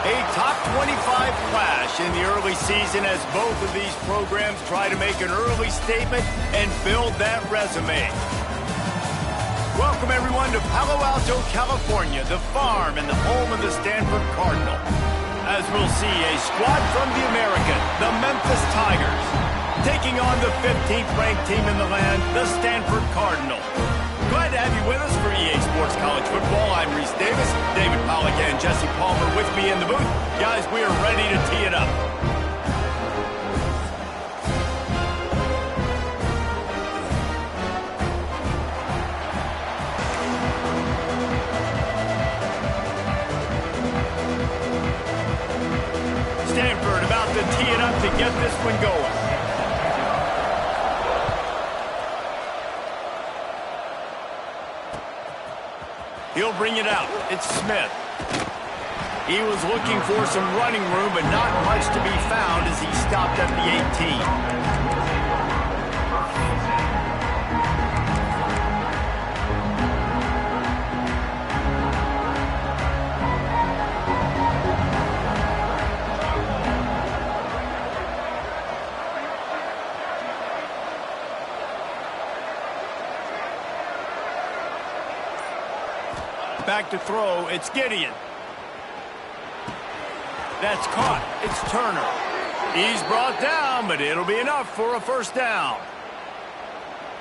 A top 25 clash in the early season as both of these programs try to make an early statement and build that resume. Welcome, everyone, to Palo Alto, California, the farm and the home of the Stanford Cardinal. As we'll see, a squad from the American, the Memphis Tigers, taking on the 15th-ranked team in the land, the Stanford Cardinal. Glad to have you with us for EA Sports College Football. I'm Reese Davis, David Pollack and Jesse Palmer with me in the booth. Guys, we are ready to tee it up. Stanford about to tee it up to get this one going. He'll bring it out. It's Smith. He was looking for some running room, but not much to be found as he stopped at the 18. Back to throw, it's Gideon. That's caught, it's Turner. He's brought down, but it'll be enough for a first down.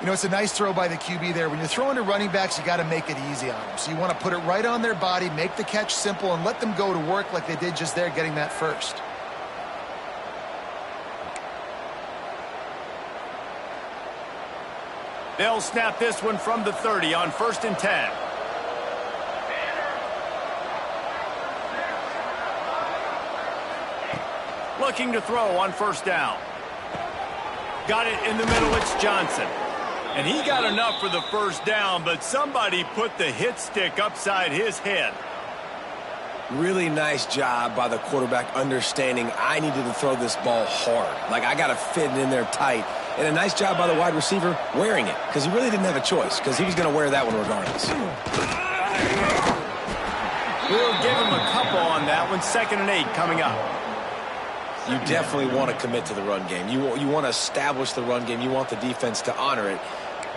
You know, it's a nice throw by the QB there. When you're throwing to running backs, you got to make it easy on them. So you want to put it right on their body, make the catch simple, and let them go to work like they did just there, getting that first. They'll snap this one from the 30 on 1st and 10. Looking to throw on 1st down. Got it in the middle, it's Johnson. And he got enough for the 1st down, but somebody put the hit stick upside his head. Really nice job by the quarterback understanding I needed to throw this ball hard. Like, I got to fit it in there tight. And a nice job by the wide receiver wearing it, because he really didn't have a choice, because he was going to wear that one regardless. We'll give him a couple on that one. 2nd and 8 coming up. You definitely want to commit to the run game. You want to establish the run game. You want the defense to honor it.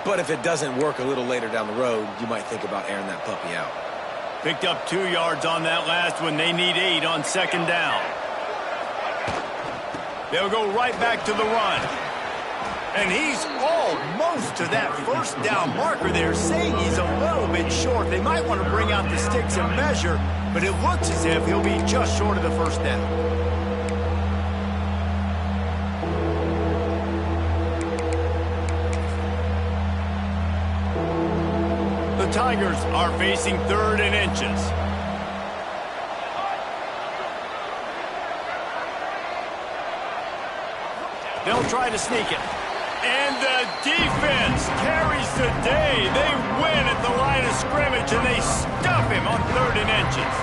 But if it doesn't work a little later down the road, you might think about airing that puppy out. Picked up 2 yards on that last one. They need 8 on 2nd down. They'll go right back to the run. And he's almost to that 1st down marker there, saying he's a little bit short. They might want to bring out the sticks and measure, but it looks as if he'll be just short of the 1st down. The Tigers are facing 3rd and inches. They'll try to sneak it. And the defense carries the day. They win at the line of scrimmage, and they stuff him on 3rd and inches.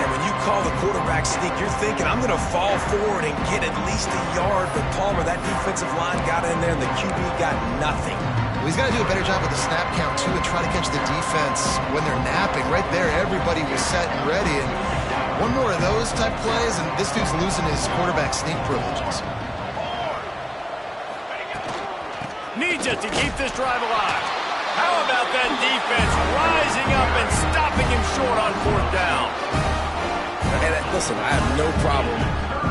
And when you call the quarterback sneak, you're thinking, I'm going to fall forward and get at least a yard. But Palmer, that defensive line got in there, and the QB got nothing. Well, he's got to do a better job with the snap count, too, and try to catch the defense when they're napping. Right there, everybody was set and ready. And one more of those type plays, and this dude's losing his quarterback sneak privileges. Needs it to keep this drive alive. How about that defense rising up and stopping him short on 4th down? And listen, I have no problem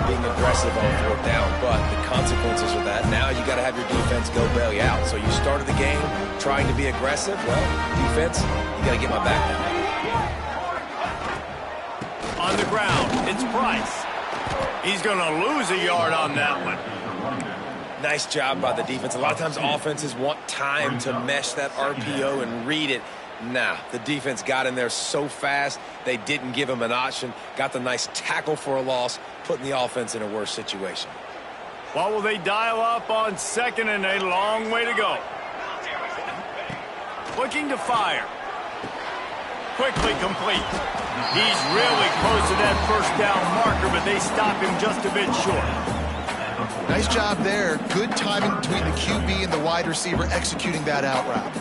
being aggressive on 4th down, but the consequences of that, now you got to have your defense go bail you out. So you started the game trying to be aggressive. Well, defense, you got to get my back down. On the ground, it's Price. He's going to lose a yard on that one. Nice job by the defense. A lot of times offenses want time to mesh that RPO and read it. Nah, the defense got in there so fast, they didn't give him an option. Got the nice tackle for a loss, putting the offense in a worse situation. What will they dial up on 2nd and a long way to go? Looking to fire. Quickly complete. He's really close to that 1st down marker, but they stop him just a bit short. Nice job there. Good timing between the QB and the wide receiver executing that out route.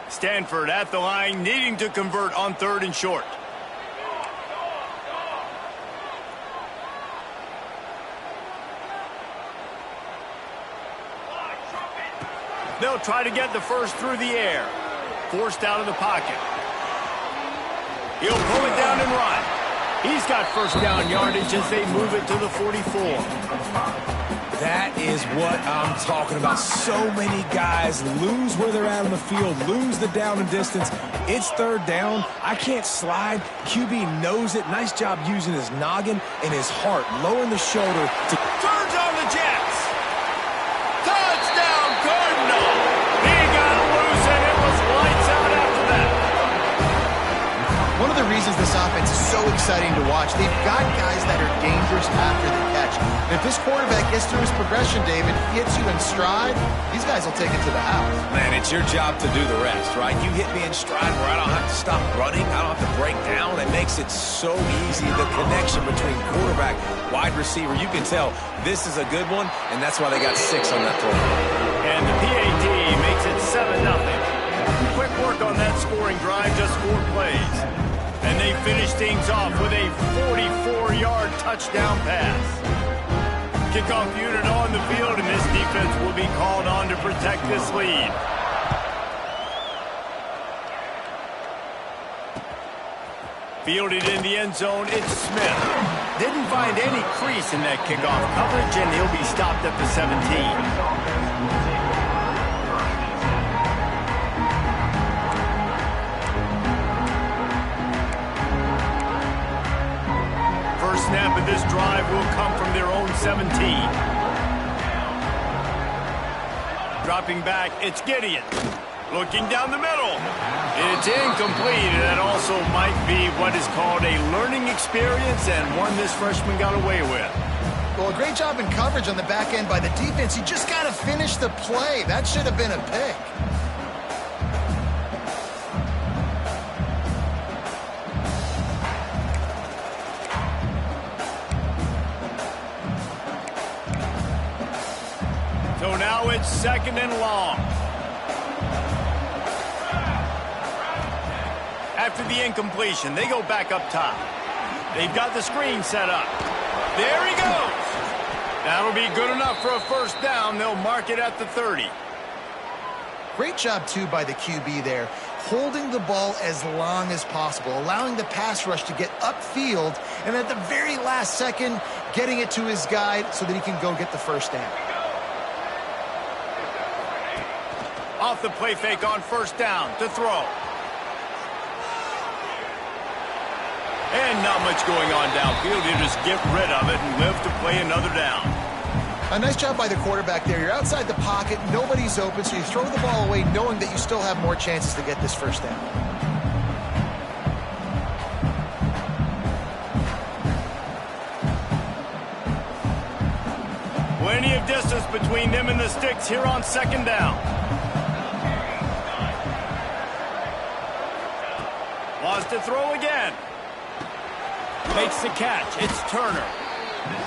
Stanford at the line, needing to convert on 3rd and short. They'll try to get the first through the air. Forced out of the pocket. He'll pull it down and run. He's got 1st down yardage as they move it to the 44. That is what I'm talking about. So many guys lose where they're at on the field, lose the down and distance. It's 3rd down. I can't slide. QB knows it. Nice job using his noggin and his heart, lowering the shoulder. Turns on the Jets. Touchdown, Cardinal. He got loose, and it was lights out after that. One of the reasons this offense is so exciting to watch, they've got guys that are dangerous after the catch. And if this quarterback gets through his progression, David, hits you in stride, these guys will take it to the house. Man, it's your job to do the rest, right? You hit me in stride where I don't have to stop running. I don't have to break down. It makes it so easy. The connection between quarterback, wide receiver, you can tell this is a good one, and that's why they got 6 on that play. And the PAT makes it 7-0. Quick work on that scoring drive, just 4 plays. And they finish things off with a 44-yard touchdown pass. Kickoff unit on the field, and this defense will be called on to protect this lead. Fielded in the end zone, it's Smith. Didn't find any crease in that kickoff coverage, and he'll be stopped at the 17. Snap of this drive will come from their own 17. Dropping back, it's Gideon. Looking down the middle. It's incomplete, and that also might be what is called a learning experience and one this freshman got away with. Well, a great job in coverage on the back end by the defense. You just got to finish the play. That should have been a pick. So now it's 2nd and long. After the incompletion, they go back up top. They've got the screen set up. There he goes. That'll be good enough for a first down. They'll mark it at the 30. Great job, too, by the QB there, holding the ball as long as possible, allowing the pass rush to get upfield, and at the very last second, getting it to his guy so that he can go get the first down. Off the play fake on first down to throw. And not much going on downfield. You just get rid of it and live to play another down. A nice job by the quarterback there. You're outside the pocket, nobody's open, so you throw the ball away knowing that you still have more chances to get this first down. Plenty of distance between them and the sticks here on 2nd down. Wants to throw again. Makes the catch. It's Turner.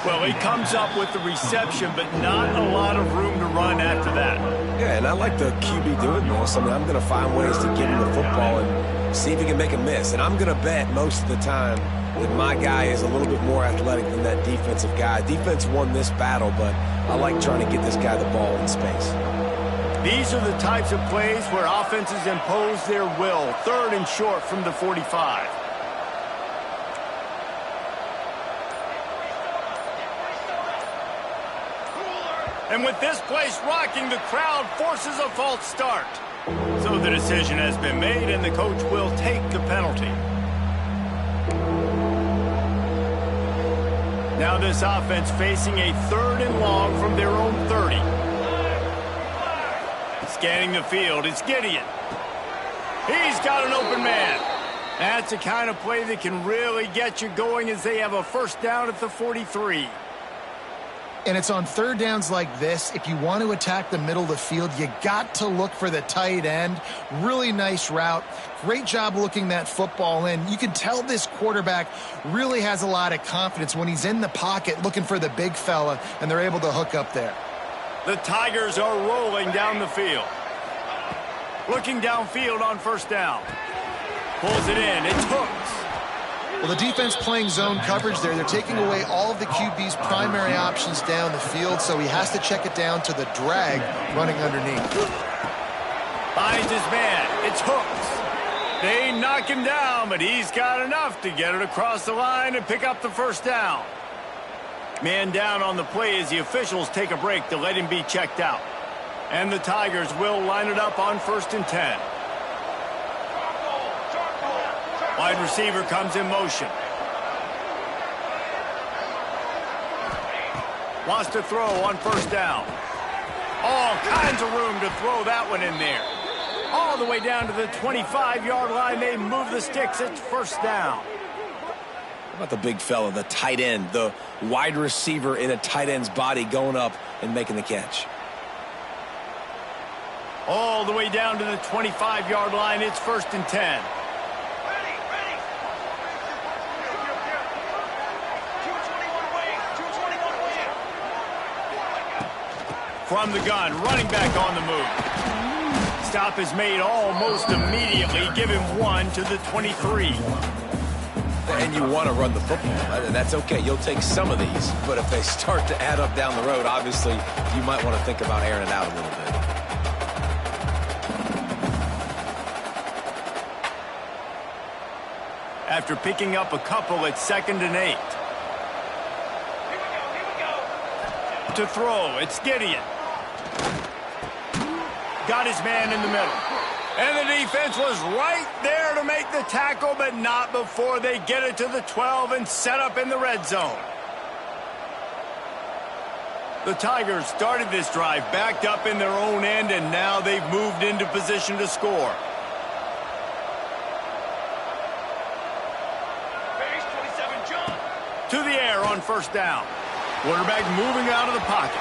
Well, he comes up with the reception, but not a lot of room to run after that. Yeah, and I like the QB doing this. I mean, I'm going to find ways to get him the football and see if he can make a miss. And I'm going to bet most of the time that my guy is a little bit more athletic than that defensive guy. Defense won this battle, but I like trying to get this guy the ball in space. These are the types of plays where offenses impose their will. 3rd and short from the 45. And with this place rocking, the crowd forces a false start. So the decision has been made, and the coach will take the penalty. Now this offense facing a 3rd and long from their own 30. Scanning the field, it's Gideon. He's got an open man. That's the kind of play that can really get you going as they have a first down at the 43. And it's on 3rd downs like this. If you want to attack the middle of the field, you got to look for the tight end. Really nice route. Great job looking that football in. You can tell this quarterback really has a lot of confidence when he's in the pocket looking for the big fella, and they're able to hook up there. The Tigers are rolling down the field. Looking downfield on first down. Pulls it in. It's Hooks. Well, the defense playing zone coverage there. They're taking away all of the QB's primary options down the field, so he has to check it down to the drag running underneath. Finds his man. It's Hooks. They knock him down, but he's got enough to get it across the line and pick up the first down. Man down on the play as the officials take a break to let him be checked out. And the Tigers will line it up on 1st and 10. Wide receiver comes in motion. Wants to throw on first down. All kinds of room to throw that one in there. All the way down to the 25-yard line. They move the sticks. It's first down. How about the big fella, the tight end, the wide receiver in a tight end's body going up and making the catch? All the way down to the 25-yard line. It's 1st and 10. From the gun, running back on the move. Stop is made almost immediately. Give him 1 to the 23. And you want to run the football. That's okay. You'll take some of these. But if they start to add up down the road, obviously, you might want to think about airing it out a little bit. after picking up a couple at 2nd and 8. To throw, it's Gideon. Got his man in the middle. And the defense was right there to make the tackle, but not before they get it to the 12 and set up in the red zone. The Tigers started this drive backed up in their own end, and now they've moved into position to score. To the air on 1st down. Quarterback moving out of the pocket.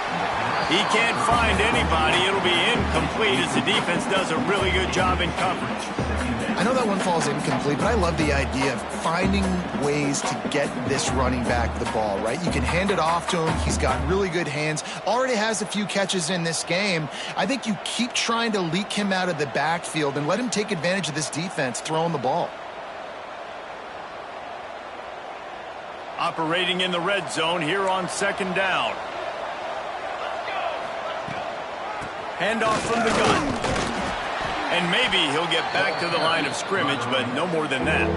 He can't find anybody. It'll be incomplete as the defense does a really good job in coverage. I know that one falls incomplete, but I love the idea of finding ways to get this running back the ball, right? You can hand it off to him. He's got really good hands. Already has a few catches in this game. I think you keep trying to leak him out of the backfield and let him take advantage of this defense throwing the ball. Operating in the red zone here on 2nd down. Handoff from the gun. And maybe he'll get back to the line of scrimmage, but no more than that.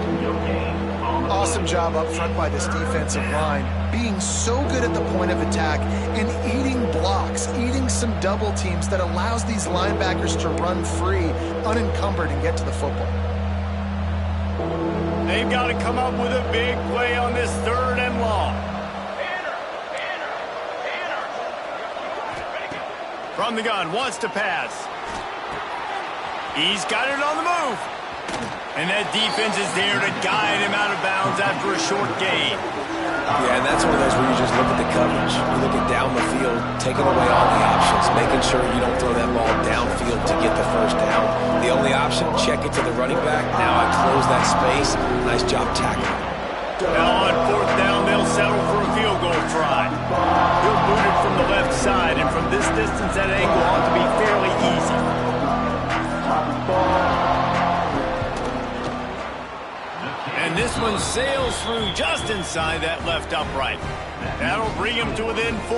Awesome job up front by this defensive line, being so good at the point of attack and eating blocks, eating some double teams that allows these linebackers to run free, unencumbered, and get to the football. They've got to come up with a big play on this 3rd and long. From the gun, wants to pass. He's got it on the move. And that defense is there to guide him out of bounds after a short gain. Yeah, and that's one of those where you just look at the coverage. You look at down the field, taking away all the options, making sure you don't throw that ball downfield to get the 1st down. The only option, check it to the running back. Now I close that space. Nice job tackling. Now on 4th down, they'll settle for a field goal try. He'll boot it from the left side, and from this distance, that angle ought to be fairly easy. And this one sails through just inside that left upright. That'll bring him to within 4.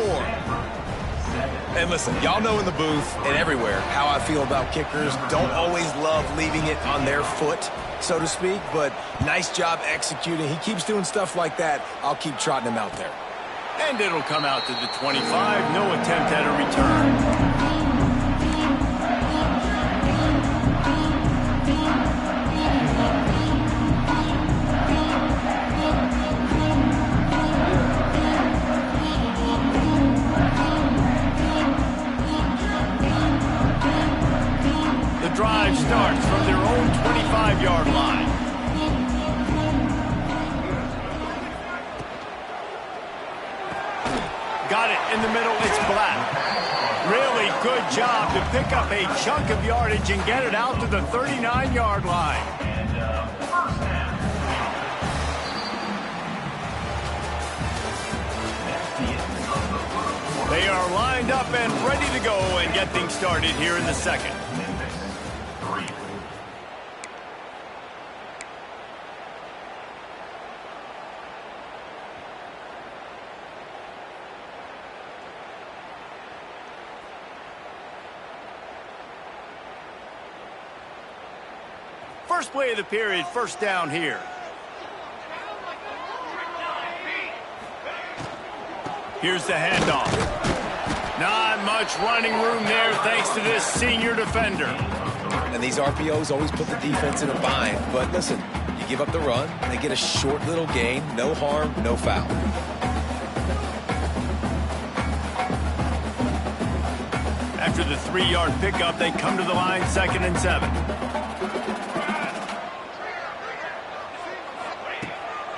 And listen, y'all know in the booth and everywhere how I feel about kickers. Don't always love leaving it on their foot, so to speak, but nice job executing. He keeps doing stuff like that. I'll keep trotting him out there. And it'll come out to the 25. No attempt at a return. Drive starts from their own 25-yard line. Got it in the middle, it's Black. Really good job to pick up a chunk of yardage and get it out to the 39-yard line. They are lined up and ready to go and get things started here in the 2nd. First play of the period, 1st down here. Here's the handoff. Not much running room there thanks to this senior defender. And these RPOs always put the defense in a bind. But listen, you give up the run, they get a short little gain, no harm, no foul. After the 3-yard pickup, they come to the line 2nd and 7.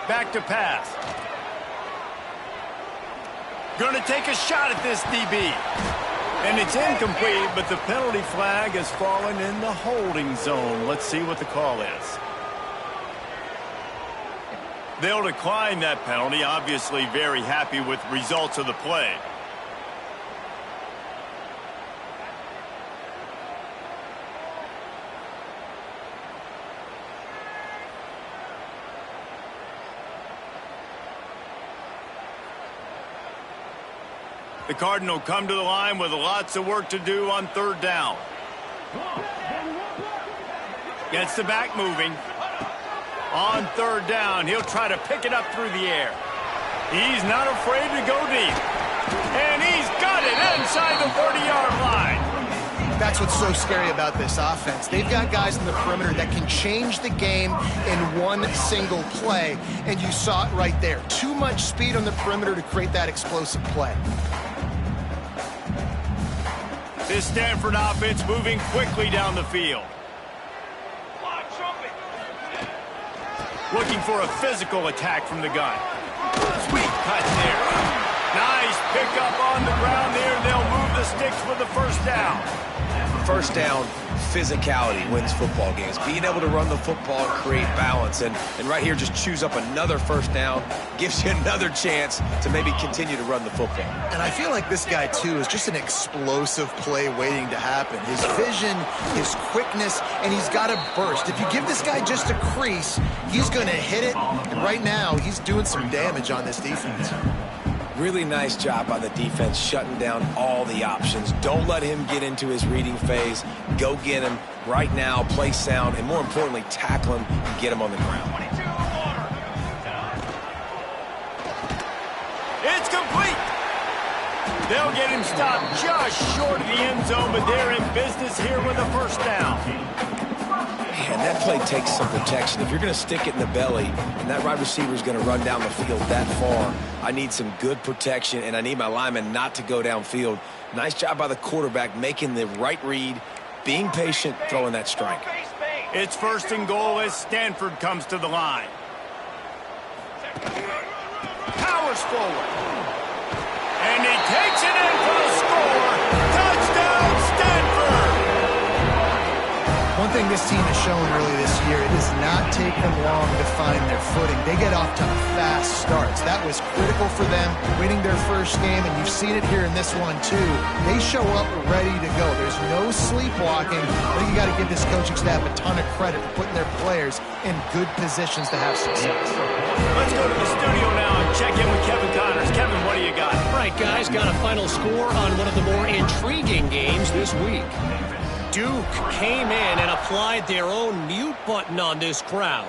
Back to pass. Going to take a shot at this DB. And it's incomplete, but the penalty flag has fallen in the holding zone. Let's see what the call is. They'll decline that penalty, obviously very happy with results of the play. The Cardinal come to the line with lots of work to do on 3rd down. Gets the back moving. On third down, he'll try to pick it up through the air. He's not afraid to go deep. And he's got it inside the 40-yard line. That's what's so scary about this offense. They've got guys in the perimeter that can change the game in one single play, and you saw it right there. Too much speed on the perimeter to create that explosive play. This Stanford offense moving quickly down the field. Looking for a physical attack from the gun. Sweet cut there. Nice pickup on the ground there. They'll move the sticks with the first down. First down, physicality wins football games. Being able to run the football and create balance. And right here, just choose up another first down. Gives you another chance to maybe continue to run the football. And I feel like this guy, too, is just an explosive play waiting to happen. His vision, his quickness, and he's got a burst. If you give this guy just a crease, he's going to hit it. And right now, he's doing some damage on this defense. Really nice job by the defense shutting down all the options. Don't let him get into his reading phase. Go get him right now, play sound, and more importantly, tackle him and get him on the ground. It's complete. They'll get him stopped just short of the end zone, but they're in business here with a first down. Man, that play takes some protection. If you're going to stick it in the belly and that wide receiver is going to run down the field that far, I need some good protection, and I need my lineman not to go downfield. Nice job by the quarterback making the right read, being patient, throwing that strike. It's first and goal as Stanford comes to the line. Powers forward. And he takes it in for the score. Touchdown, Stanford! One thing this team has shown really this year, it does not take them long to find their footing. They get off to fast starts. That was critical for them, winning their first game, and you've seen it here in this one too. They show up ready to go. There's no sleepwalking. I think you got to give this coaching staff a ton of credit for putting their players in good positions to have success. Let's go to the studio now and check in with Kevin Connors. Kevin, what do you got? All right, guys, got a final score on one of the more intriguing games this week. Duke came in and applied their own mute button on this crowd.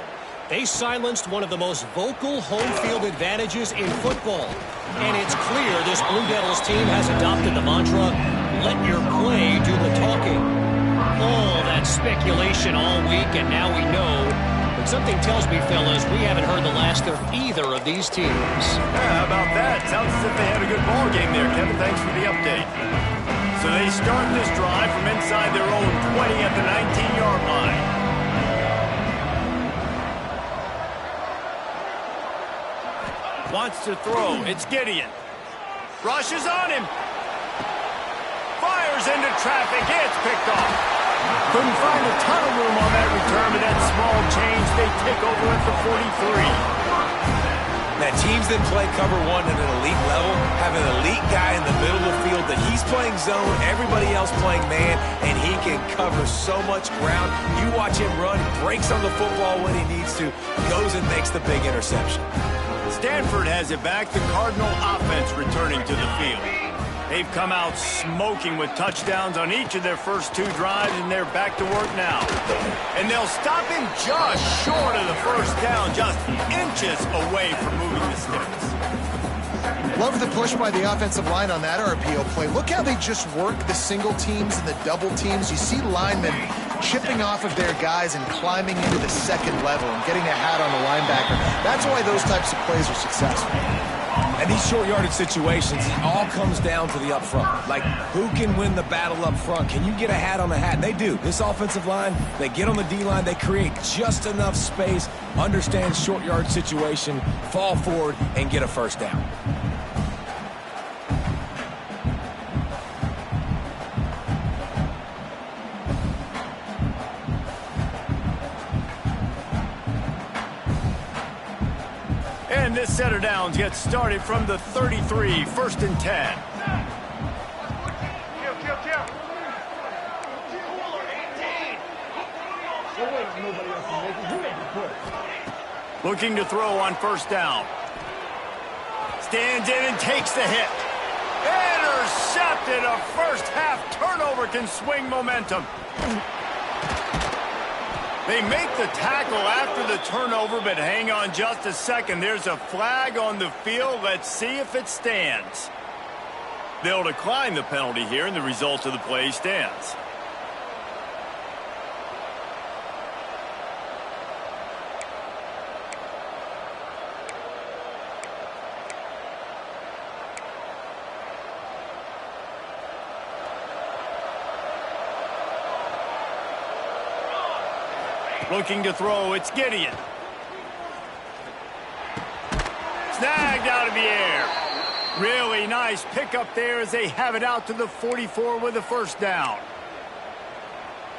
They silenced one of the most vocal home field advantages in football. And it's clear this Blue Devils team has adopted the mantra, let your play do the talking. All that speculation all week, and now we know. But something tells me, fellas, we haven't heard the last of either of these teams. Yeah, how about that? Sounds as if they had a good ball game there, Kevin. Thanks for the update. So they start this drive from inside their own 20 at the 19-yard line. Wants to throw. It's Gideon. Rushes on him. Fires into traffic. It's picked off. Couldn't find a ton of room on that return, but that small change, they take over at the 43. Now, teams that play cover one at an elite level have an elite guy in the middle of the field that he's playing zone, everybody else playing man, and he can cover so much ground. You watch him run, breaks on the football when he needs to, goes and makes the big interception. Stanford has it back. The Cardinal offense returning to the field. They've come out smoking with touchdowns on each of their first two drives, and they're back to work now. And they'll stop him just short of the first down, just inches away from moving the sticks. Love the push by the offensive line on that RPO play. Look how they just work the single teams and the double teams. You see linemen chipping off of their guys and climbing into the second level and getting a hat on the linebacker. That's why those types of plays are successful. And these short yardage situations, it all comes down to the up front. Like, who can win the battle up front? Can you get a hat on the hat? And they do. This offensive line, they get on the D-line, they create just enough space, understand short yard situation, fall forward, and get a first down. And this set of downs gets started from the 33, first and 10. Looking to throw on first down. Stands in and takes the hit. Intercepted. A first half turnover can swing momentum. They make the tackle after the turnover, but hang on just a second. There's a flag on the field. Let's see if it stands. They'll decline the penalty here, and the result of the play stands. Looking to throw, it's Gideon. Snagged out of the air. Really nice pickup there as they have it out to the 44 with a first down.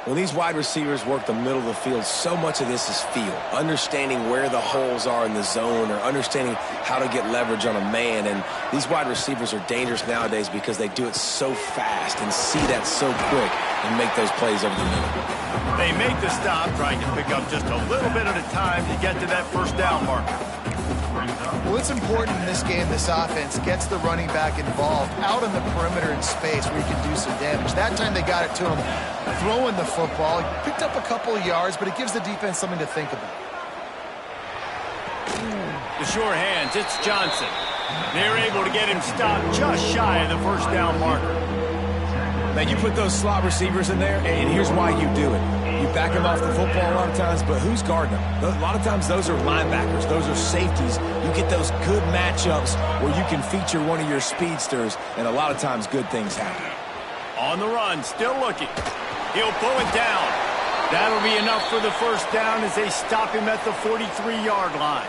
When these wide receivers work the middle of the field, so much of this is feel. Understanding where the holes are in the zone or understanding how to get leverage on a man. And these wide receivers are dangerous nowadays because they do it so fast and see that so quick and make those plays over the middle. They make the stop, trying to pick up just a little bit at a time to get to that first down marker. Well, it's important in this game, this offense gets the running back involved out on the perimeter in space where he can do some damage. That time they got it to him throwing the football. He picked up a couple of yards, but it gives the defense something to think about. The sure hands, it's Johnson. They're able to get him stopped just shy of the first down marker. Now, you put those slot receivers in there, and here's why you do it. You back them off the football a lot of times, but who's guarding them? A lot of times those are linebackers. Those are safeties. You get those good matchups where you can feature one of your speedsters, and a lot of times good things happen. On the run, still looking. He'll pull it down. That'll be enough for the first down as they stop him at the 43-yard line.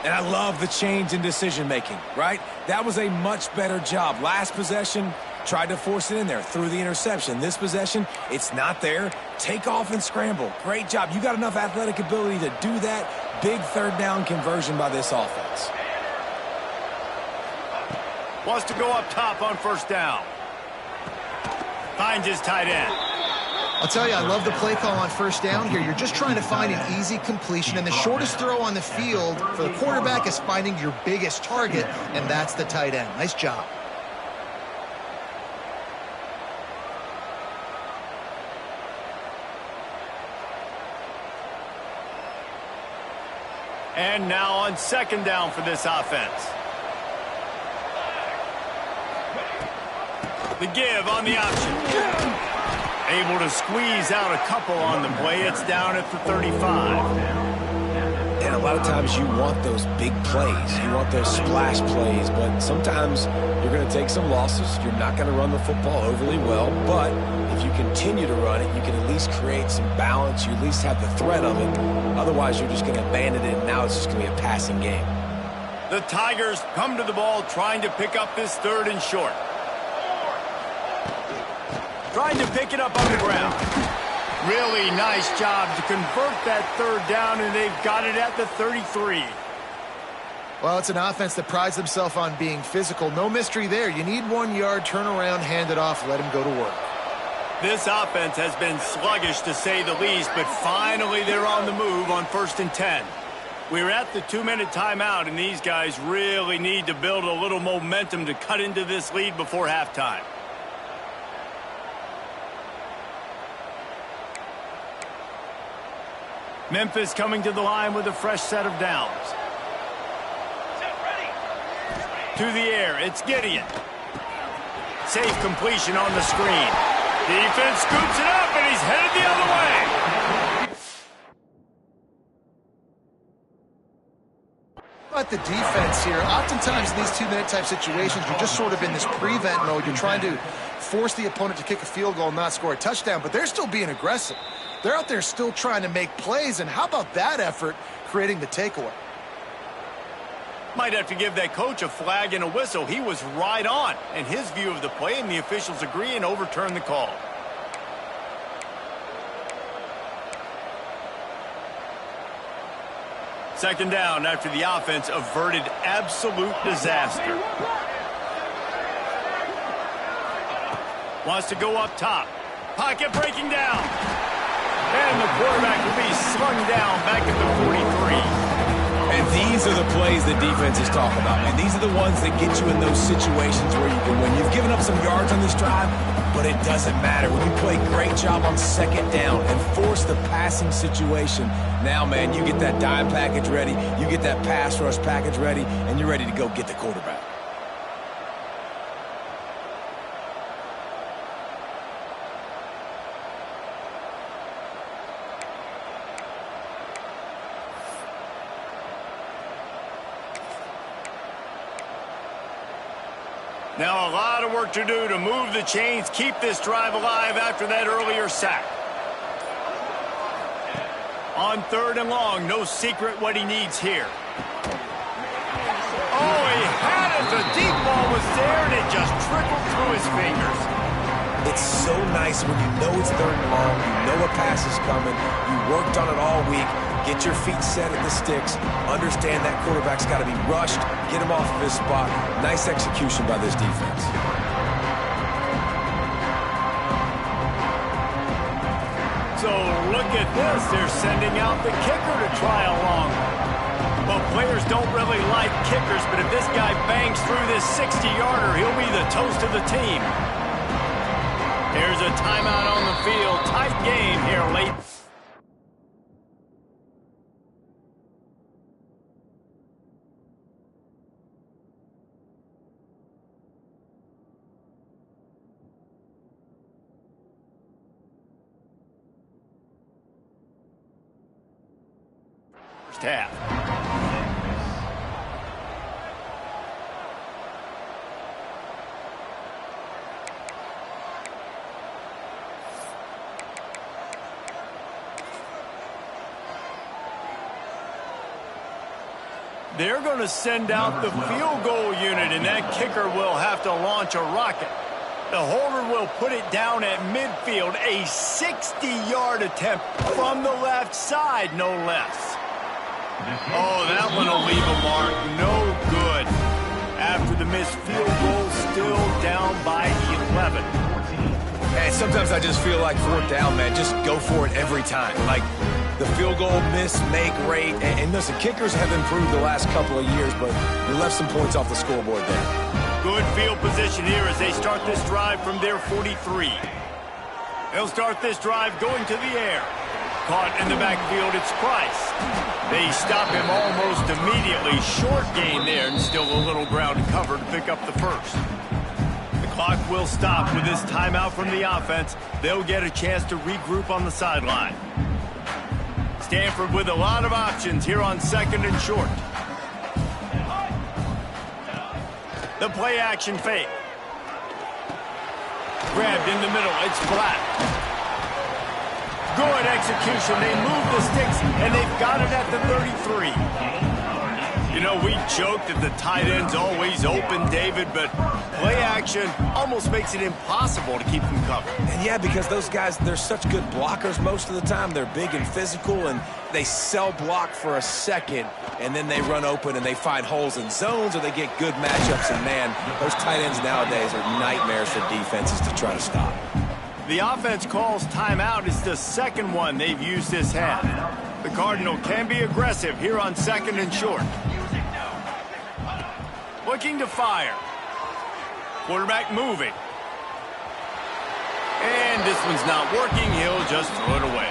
And I love the change in decision-making, right? That was a much better job. Last possession, tried to force it in there, threw the interception. This possession, it's not there. Take off and scramble. Great job. You got enough athletic ability to do that. Big third down conversion by this offense. Wants to go up top on first down. Finds his tight end. I'll tell you, I love the play call on first down here. You're just trying to find an easy completion, and the shortest throw on the field for the quarterback is finding your biggest target, and that's the tight end. Nice job. And now on second down for this offense. The give on the option. Able to squeeze out a couple on the play. It's down at the 35. And a lot of times you want those big plays. You want those splash plays. But sometimes you're going to take some losses. You're not going to run the football overly well. But if you continue to run it, you can at least create some balance. You at least have the threat of it. Otherwise, you're just going to abandon it, and now it's just going to be a passing game. The Tigers come to the ball trying to pick up this third and short. Trying to pick it up on the ground. Really nice job to convert that third down, and they've got it at the 33. Well, it's an offense that prides themselves on being physical. No mystery there. You need 1 yard, turn around, hand it off, let him go to work. This offense has been sluggish to say the least, but finally they're on the move on 1st and 10. We're at the 2-minute timeout, and these guys really need to build a little momentum to cut into this lead before halftime. Memphis coming to the line with a fresh set of downs. To the air, it's Gideon. Safe completion on the screen. Defense scoops it up, and he's headed the other way. But the defense here, oftentimes in these 2-minute type situations, you're just sort of in this prevent mode. You're trying to force the opponent to kick a field goal and not score a touchdown, but they're still being aggressive. They're out there still trying to make plays, and how about that effort creating the takeaway? Might have to give that coach a flag and a whistle. He was right on in his view of the play, and the officials agree and overturn the call. Second down after the offense averted absolute disaster. Wants to go up top. Pocket breaking down. And the quarterback will be slung down back at the 43. And these are the plays that defenses talk about, man. These are the ones that get you in those situations where you can win. You've given up some yards on this drive, but it doesn't matter. When you play great job on second down and force the passing situation, now, man, you get that dime package ready, you get that pass rush package ready, and you're ready to go get the quarterback. Now a lot of work to do to move the chains, keep this drive alive after that earlier sack. On 3rd and long, no secret what he needs here. Oh, he had it. The deep ball was there, and it just trickled through his fingers. It's so nice when you know it's 3rd and long, you know a pass is coming, you worked on it all week, get your feet set at the sticks, understand that quarterback's got to be rushed, get him off of his spot. Nice execution by this defense. So look at this. They're sending out the kicker to try along. Well, players don't really like kickers, but if this guy bangs through this 60-yarder, he'll be the toast of the team. Here's a timeout on the field. Tight game here late. First half. They're going to send out the field goal unit, and that kicker will have to launch a rocket. The holder will put it down at midfield, a 60-yard attempt from the left side, no less. Oh, that one will leave a mark. No good. After the missed field goal, still down by 11. And sometimes I just feel like 4th down, man. Just go for it every time. Like, the field goal miss, make rate. And listen, kickers have improved the last couple of years, but you left some points off the scoreboard there. Good field position here as they start this drive from their 43. They'll start this drive going to the air. Caught in the backfield, it's Price. They stop him almost immediately. Short gain there, and still a little ground to cover to pick up the first. The clock will stop with this timeout from the offense. They'll get a chance to regroup on the sideline. Stanford with a lot of options here on 2nd and short. The play action fake. Grabbed in the middle, it's flat. Good execution. They move the sticks, and they've got it at the 33. You know, we joked that the tight end's always open, David, but play action almost makes it impossible to keep them covered. And yeah, because those guys, they're such good blockers most of the time. They're big and physical, and they sell block for a second, and then they run open and they find holes in zones, or they get good matchups. And man, those tight ends nowadays are nightmares for defenses to try to stop. The offense calls timeout. It's the second one they've used this half. The Cardinal can be aggressive here on 2nd and short. Looking to fire. Quarterback moving. And this one's not working. He'll just throw it away.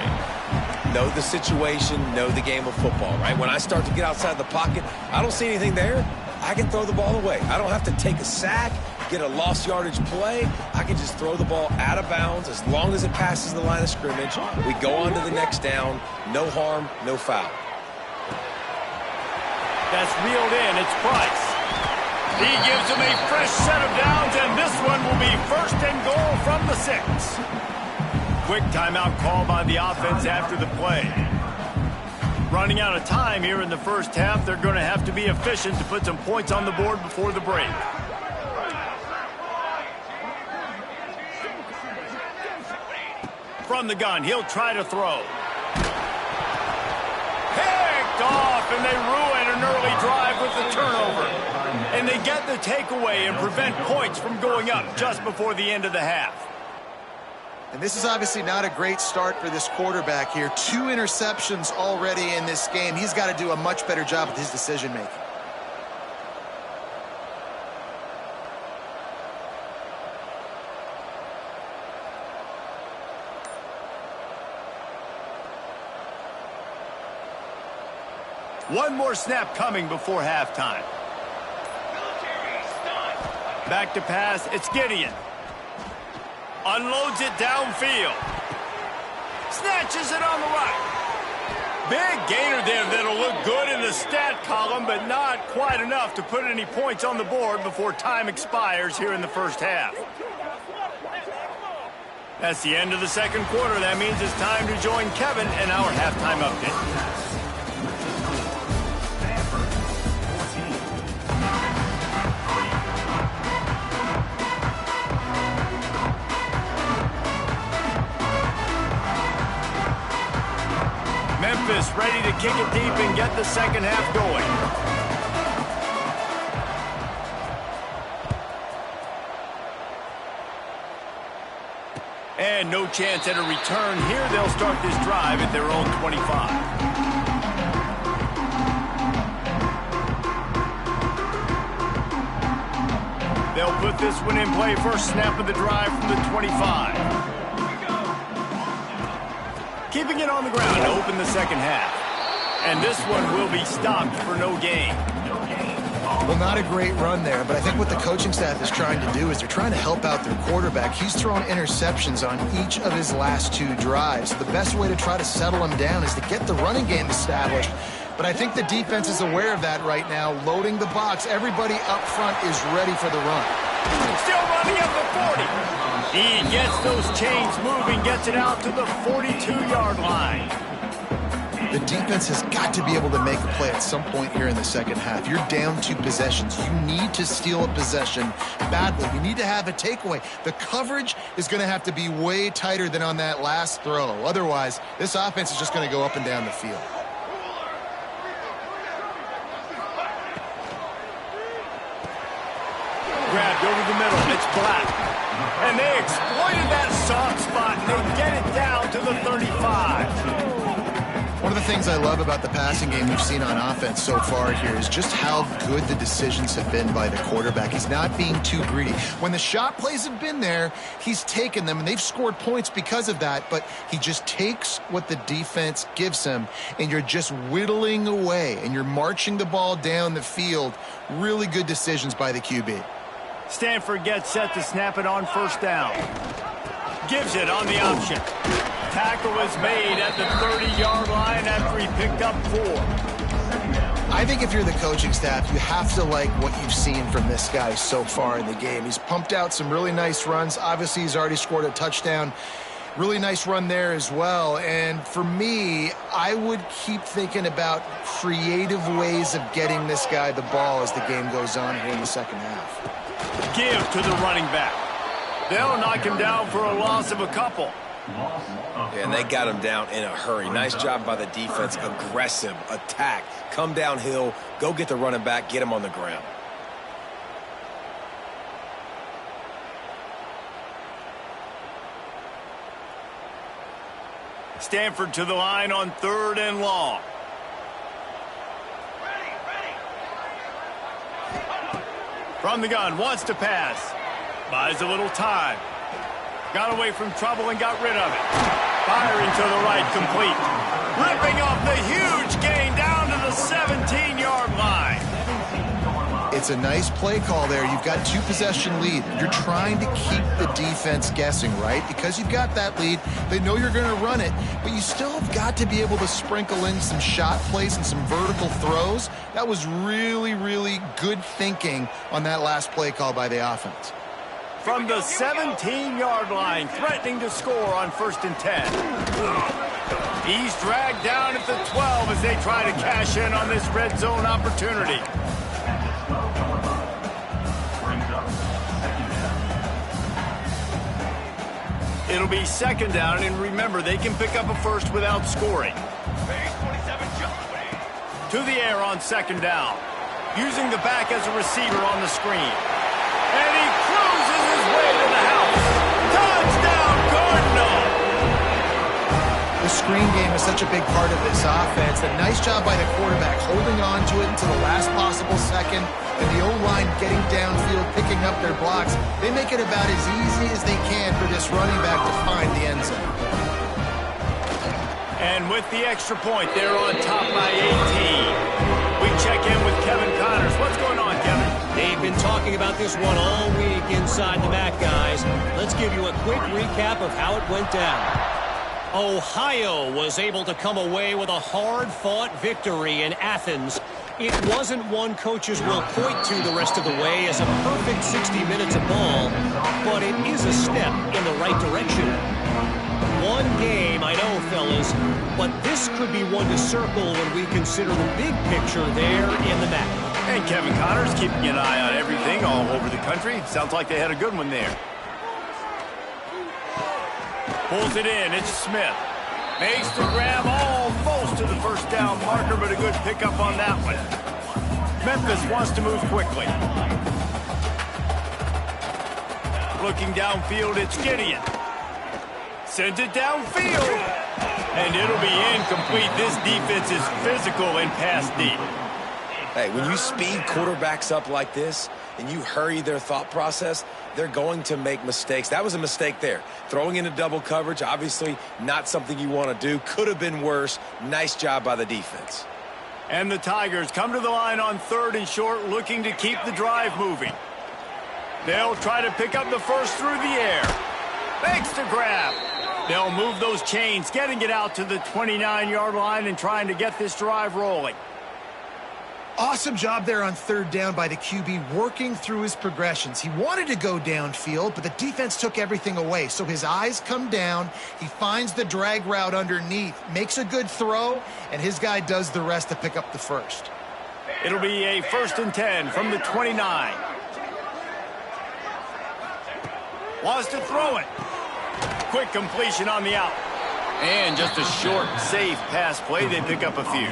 Know the situation, know the game of football, right? When I start to get outside the pocket, I don't see anything there, I can throw the ball away. I don't have to take a sack, get a lost yardage play. I can just throw the ball out of bounds as long as it passes the line of scrimmage. We go on to the next down. No harm, no foul. That's reeled in. It's Price. He gives him a fresh set of downs, and this one will be 1st and goal from the 6. Quick timeout call by the offense after the play. Running out of time here in the first half. They're going to have to be efficient to put some points on the board before the break. From the gun, he'll try to throw. Picked off, and they ruin an early drive with the turnover. And they get the takeaway and prevent points from going up just before the end of the half. And this is obviously not a great start for this quarterback here. 2 interceptions already in this game. He's got to do a much better job with his decision-making. One more snap coming before halftime. Back to pass, it's Gideon. Unloads it downfield. Snatches it on the right. Big gainer there that'll look good in the stat column, but not quite enough to put any points on the board before time expires here in the first half. That's the end of the second quarter. That means it's time to join Kevin in our halftime update. Memphis ready to kick it deep and get the second half going. And no chance at a return here. They'll start this drive at their own 25. They'll put this one in play. First snap of the drive from the 25. Keeping it on the ground to open the second half. And this one will be stopped for no gain. Well, not a great run there, but I think what the coaching staff is trying to do is they're trying to help out their quarterback. He's thrown interceptions on each of his last 2 drives. The best way to try to settle him down is to get the running game established. But I think the defense is aware of that right now, loading the box. Everybody up front is ready for the run. Still running up the 40. He gets those chains moving, gets it out to the 42-yard line. The defense has got to be able to make a play at some point here in the second half. You're down 2 possessions. You need to steal a possession badly. You need to have a takeaway. The coverage is going to have to be way tighter than on that last throw. Otherwise, this offense is just going to go up and down the field. Grabbed over the middle. It's Black. And they exploited that soft spot, and they get it down to the 35. One of the things I love about the passing game we've seen on offense so far here is just how good the decisions have been by the quarterback. He's not being too greedy. When the shot plays have been there, he's taken them, and they've scored points because of that, but he just takes what the defense gives him, and you're just whittling away, and you're marching the ball down the field. Really good decisions by the QB. Stanford gets set to snap it on first down. Gives it on the option. Tackle is made at the 30-yard line after he picked up 4. I think if you're the coaching staff, you have to like what you've seen from this guy so far in the game. He's pumped out some really nice runs. Obviously, he's already scored a touchdown. Really nice run there as well. And for me, I would keep thinking about creative ways of getting this guy the ball as the game goes on here in the second half. Give to the running back. They'll knock him down for a loss of a couple. And they got him down in a hurry. Nice job by the defense. Aggressive attack. Come downhill. Go get the running back. Get him on the ground. Stanford to the line on 3rd and long. From the gun, wants to pass. Buys a little time. Got away from trouble and got rid of it. Firing to the right, complete. Ripping off the huge gain down to the 17-yard line. It's a nice play call there. You've got 2-possession lead. You're trying to keep the defense guessing, right? Because you've got that lead, they know you're going to run it, but you still have got to be able to sprinkle in some shot plays and some vertical throws. That was really, really good thinking on that last play call by the offense. From the 17-yard line, threatening to score on 1st and 10. He's dragged down at the 12 as they try to cash in on this red zone opportunity. It'll be 2nd down, and remember, they can pick up a first without scoring. To the air on 2nd down, using the back as a receiver on the screen. And he cruises his way to the house. Touchdown, Cardinals! screen game is such a big part of this offense. A nice job by the quarterback holding on to it until the last possible second, and the O-line getting downfield, picking up their blocks. They make it about as easy as they can for this running back to find the end zone. And with the extra point, they're on top by 18. We check in with Kevin Connors. What's going on, Kevin? They've been talking about this one all week inside the MAC, guys. Let's give you a quick recap of how it went down. Ohio was able to come away with a hard-fought victory in Athens. It wasn't one coaches will point to the rest of the way as a perfect 60 minutes of ball, but it is a step in the right direction. One game, I know, fellas, but this could be one to circle when we consider the big picture there in the MAC. And Kevin Connors keeping an eye on everything all over the country. Sounds like they had a good one there. Pulls it in. It's Smith. Makes the grab almost to the first down marker, but a good pickup on that one. Memphis wants to move quickly. Looking downfield, it's Gideon. Sends it downfield. And it'll be incomplete. This defense is physical and pass deep. Hey, when you speed quarterbacks up like this and you hurry their thought process, they're going to make mistakes. That was a mistake there. Throwing into double coverage, obviously not something you want to do. Could have been worse. Nice job by the defense. And the Tigers come to the line on 3rd and short, looking to keep the drive moving. They'll try to pick up the first through the air. Makes the grab. They'll move those chains, getting it out to the 29-yard line and trying to get this drive rolling. Awesome job there on 3rd down by the QB, working through his progressions. He wanted to go downfield, but the defense took everything away. So his eyes come down. He finds the drag route underneath, makes a good throw, and his guy does the rest to pick up the first. It'll be a 1st and 10 from the 29. Wants to throw it. Quick completion on the out. And just a short, safe pass play. They pick up a few.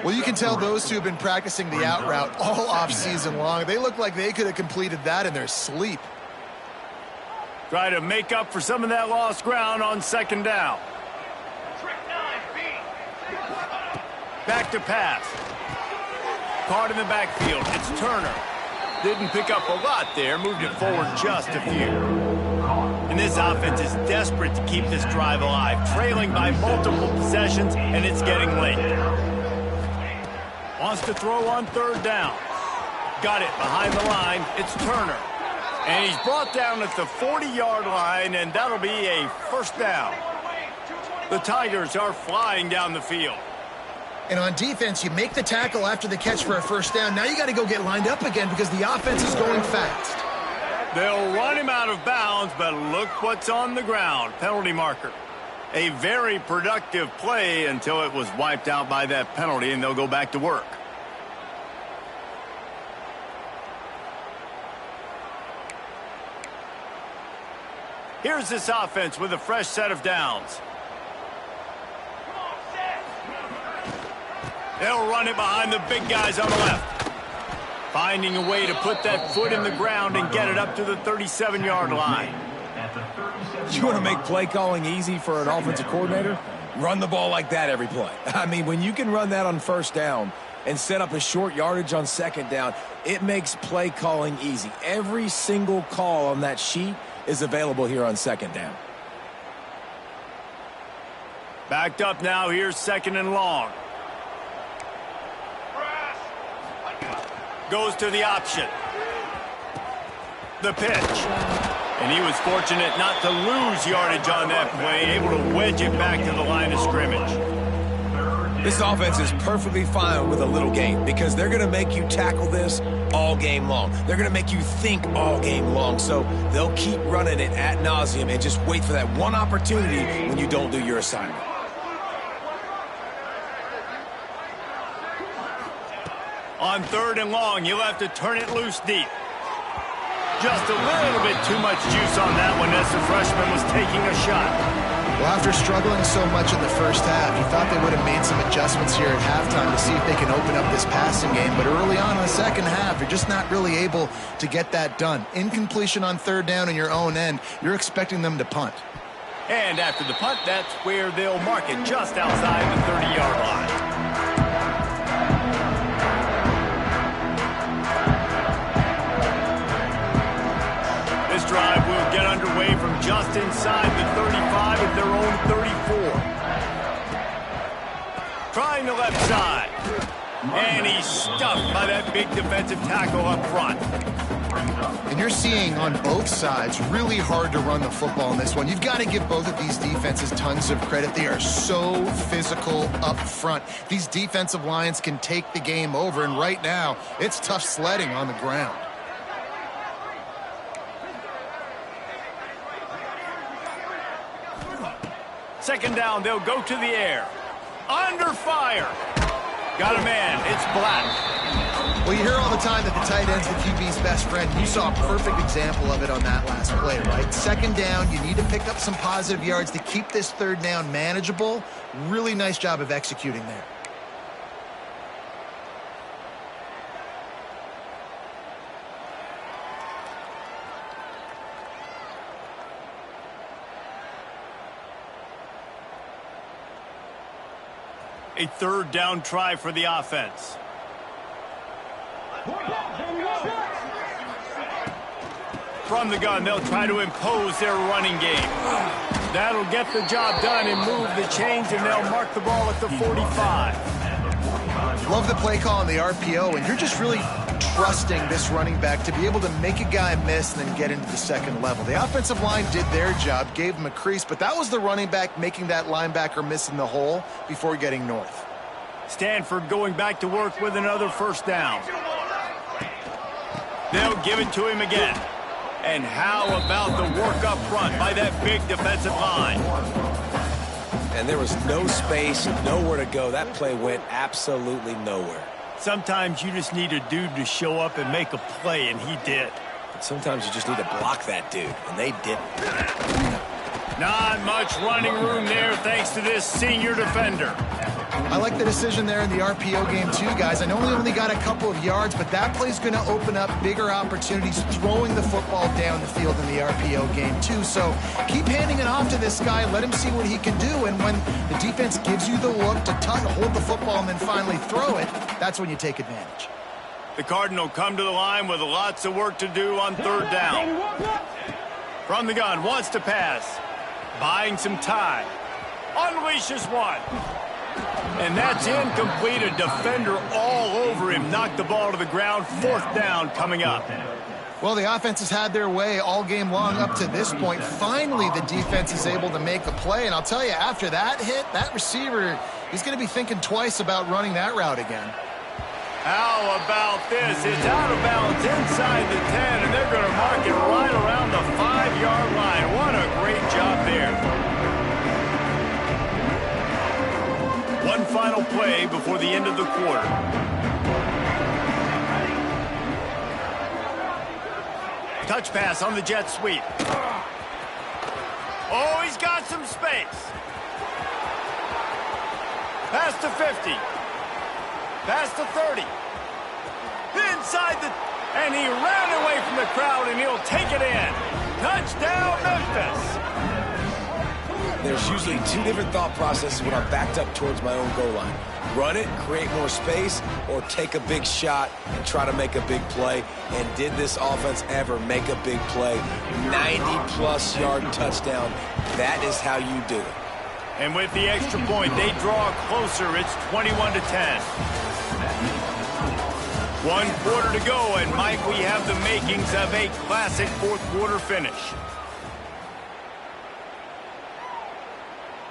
Well, you can tell those two have been practicing the out route all off-season long. They look like they could have completed that in their sleep. Try to make up for some of that lost ground on 2nd down. Back to pass. Caught in the backfield. It's Turner. Didn't pick up a lot there. Moved it forward just a few. And this offense is desperate to keep this drive alive. Trailing by multiple possessions, and it's getting late. Wants to throw on 3rd down. Got it behind the line. It's Turner. And he's brought down at the 40-yard line, and that'll be a 1st down. The Tigers are flying down the field. And on defense, you make the tackle after the catch for a 1st down. Now you got to go get lined up again because the offense is going fast. They'll run him out of bounds, but look what's on the ground. Penalty marker. A very productive play until it was wiped out by that penalty, and they'll go back to work. Here's this offense with a fresh set of downs. They'll run it behind the big guys on the left. Finding a way to put that foot in the ground and get it up to the 37-yard line. You want to make play calling easy for an offensive coordinator? Run the ball like that every play. I mean, when you can run that on 1st down and set up a short yardage on 2nd down, it makes play calling easy. Every single call on that sheet is available here on 2nd down. Backed up now. Here's 2nd and long. Goes to the option. The pitch. And he was fortunate not to lose yardage on that play, able to wedge it back to the line of scrimmage. This offense is perfectly fine with a little game because they're going to make you tackle this all game long. They're going to make you think all game long. So they'll keep running it ad nauseum and just wait for that one opportunity when you don't do your assignment. On 3rd and long, you'll have to turn it loose deep. Just a little bit too much juice on that one as the freshman was taking a shot. Well, after struggling so much in the 1st half, you thought they would have made some adjustments here at halftime to see if they can open up this passing game. But early on in the 2nd half, you're just not really able to get that done. Incompletion on 3rd down in your own end, you're expecting them to punt. And after the punt, that's where they'll mark it, just outside the 30-yard line. This drive will get underway from just inside the 35 at their own 34. Trying the left side. And he's stuffed by that big defensive tackle up front. And you're seeing on both sides really hard to run the football in this one. You've got to give both of these defenses tons of credit. They are so physical up front. These defensive lines can take the game over, and right now it's tough sledding on the ground. Second down, they'll go to the air. Under fire. Got a man. It's Black. Well, you hear all the time that the tight end's the QB's best friend. You saw a perfect example of it on that last play, right? Second down, you need to pick up some positive yards to keep this third down manageable. Really nice job of executing there. A third down try for the offense. From the gun, they'll try to impose their running game. That'll get the job done and move the chains, and they'll mark the ball at the 45. Love the play call on the RPO, and you're just really trusting this running back to be able to make a guy miss and then get into the second level. The offensive line did their job, gave him a crease, but that was the running back making that linebacker miss in the hole before getting north. Stanford going back to work with another first down. They'll give it to him again. And how about the work up front by that big defensive line? And there was no space, nowhere to go. That play went absolutely nowhere. Sometimes you just need a dude to show up and make a play, and he did. But sometimes you just need to block that dude, and they didn't. Not much running room there thanks to this senior defender. I like the decision there in the RPO game too, guys. I know we only got a couple of yards, but that play's going to open up bigger opportunities throwing the football down the field in the RPO game too. So keep handing it off to this guy. Let him see what he can do. And when the defense gives you the look to hold the football and then finally throw it, that's when you take advantage. The Cardinal come to the line with lots of work to do on third down. From the gun, wants to pass. Buying some time. Unleashes one. And that's incomplete. A defender all over him. Knocked the ball to the ground. Fourth down coming up. Well, the offense has had their way all game long up to this point. Finally, the defense is able to make a play. And I'll tell you, after that hit, that receiver, he's going to be thinking twice about running that route again. How about this? It's out of bounds inside the 10, and they're going to mark it right around the 5-yard line. What a great job there. One final play before the end of the quarter. Touch pass on the jet sweep. Oh, he's got some space. Pass to 50. Pass to 30. Inside the... And he ran away from the crowd, and he'll take it in. Touchdown, Memphis. There's usually two different thought processes when I'm backed up towards my own goal line. Run it, create more space, or take a big shot and try to make a big play. And did this offense ever make a big play? 90-plus yard touchdown. That is how you do it. And with the extra point, they draw closer. It's 21-10. 1 quarter to go, and Mike, we have the makings of a classic fourth quarter finish.